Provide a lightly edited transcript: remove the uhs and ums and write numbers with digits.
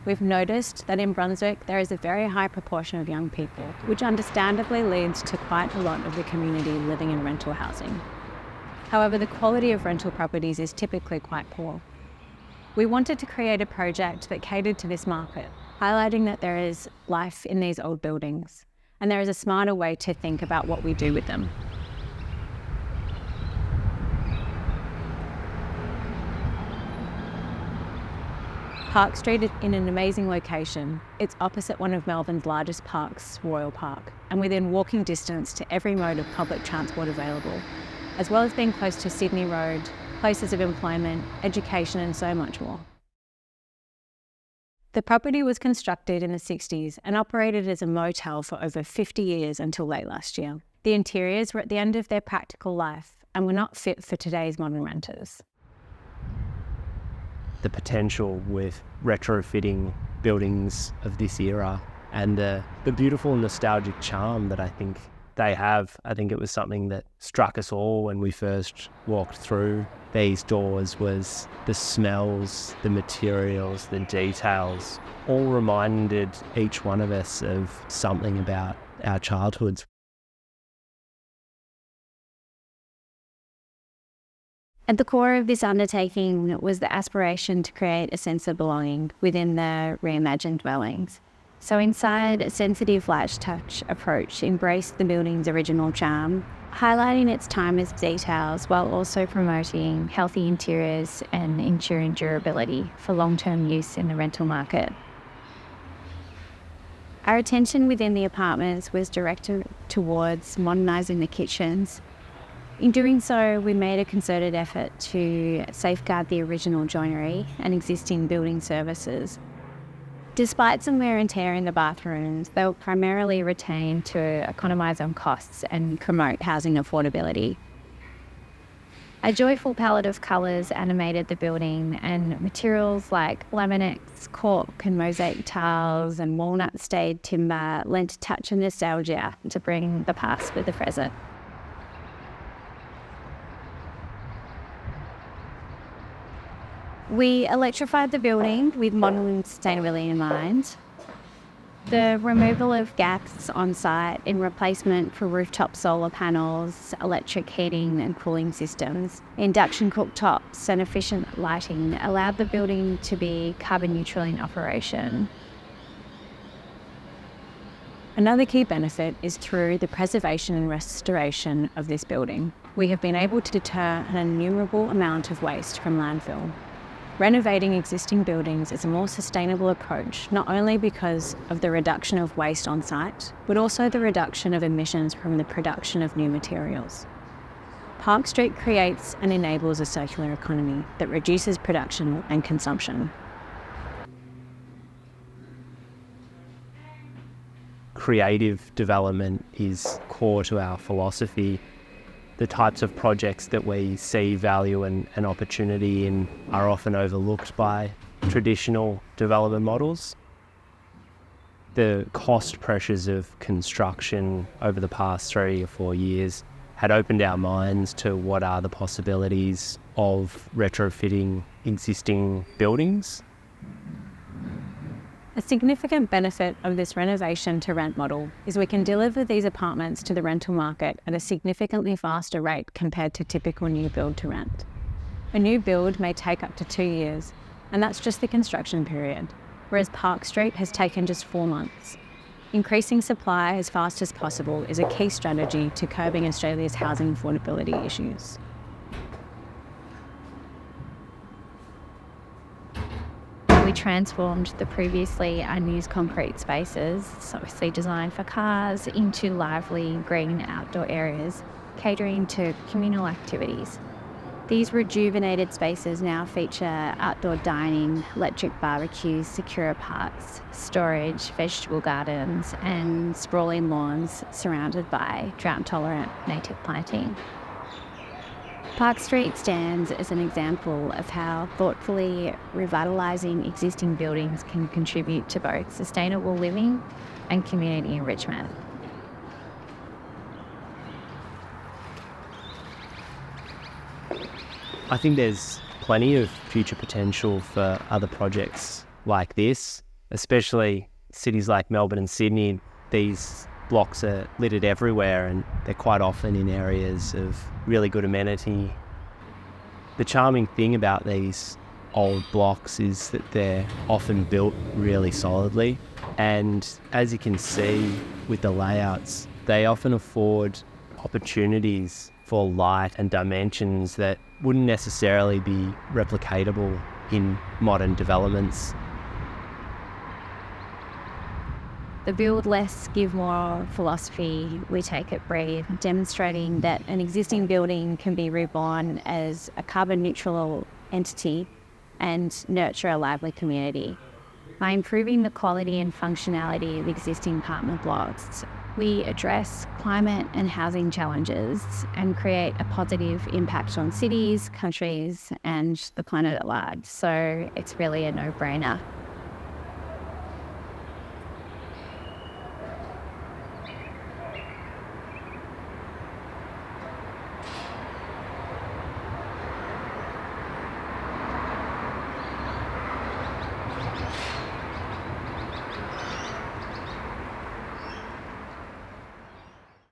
We've noticed that in Brunswick there is a very high proportion of young people, which understandably leads to quite a lot of the community living in rental housing. However, the quality of rental properties is typically quite poor. We wanted to create a project that catered to this market, highlighting that there is life in these old buildings, and there is a smarter way to think about what we do with them. Park Street is in an amazing location. It's opposite one of Melbourne's largest parks, Royal Park, and within walking distance to every mode of public transport available, as well as being close to Sydney Road, places of employment, education, and so much more. The property was constructed in the 60s and operated as a motel for over 50 years until late last year. The interiors were at the end of their practical life and were not fit for today's modern renters. The potential with retrofitting buildings of this era and the beautiful nostalgic charm that I think they have. I think it was something that struck us all when we first walked through these doors was the smells, the materials, the details, all reminded each one of us of something about our childhoods. At the core of this undertaking was the aspiration to create a sense of belonging within the reimagined dwellings. So inside, a sensitive light touch approach embraced the building's original charm, highlighting its timeless details while also promoting healthy interiors and ensuring durability for long-term use in the rental market. Our attention within the apartments was directed towards modernising the kitchens. In doing so, we made a concerted effort to safeguard the original joinery and existing building services. Despite some wear and tear in the bathrooms, they were primarily retained to economise on costs and promote housing affordability. A joyful palette of colours animated the building, and materials like laminates, cork and mosaic tiles and walnut-stayed timber lent a touch of nostalgia to bring the past with the present. We electrified the building with modern sustainability in mind. The removal of gas on site in replacement for rooftop solar panels, electric heating and cooling systems, induction cooktops and efficient lighting allowed the building to be carbon neutral in operation. Another key benefit is through the preservation and restoration of this building. We have been able to deter an innumerable amount of waste from landfill. Renovating existing buildings is a more sustainable approach, not only because of the reduction of waste on site, but also the reduction of emissions from the production of new materials. Park Street creates and enables a circular economy that reduces production and consumption. Creative development is core to our philosophy. The types of projects that we see value and opportunity in are often overlooked by traditional development models. The cost pressures of construction over the past 3 or 4 years had opened our minds to what are the possibilities of retrofitting existing buildings. A significant benefit of this renovation to rent model is we can deliver these apartments to the rental market at a significantly faster rate compared to typical new build to rent. A new build may take up to 2 years, and that's just the construction period, whereas Park Street has taken just 4 months. Increasing supply as fast as possible is a key strategy to curbing Australia's housing affordability issues. We transformed the previously unused concrete spaces, obviously designed for cars, into lively green outdoor areas, catering to communal activities. These rejuvenated spaces now feature outdoor dining, electric barbecues, secure parks, storage, vegetable gardens, and sprawling lawns surrounded by drought-tolerant native planting. Park Street stands as an example of how thoughtfully revitalising existing buildings can contribute to both sustainable living and community enrichment. I think there's plenty of future potential for other projects like this. especially cities like Melbourne and Sydney. These blocks are littered everywhere, and they're quite often in areas of really good amenity. The charming thing about these old blocks is that they're often built really solidly, and as you can see with the layouts, they often afford opportunities for light and dimensions that wouldn't necessarily be replicatable in modern developments. The build less, give more philosophy, we take it breathe, demonstrating that an existing building can be reborn as a carbon neutral entity and nurture a lively community. By improving the quality and functionality of existing apartment blocks, we address climate and housing challenges and create a positive impact on cities, countries, and the planet at large. So it's really a no-brainer.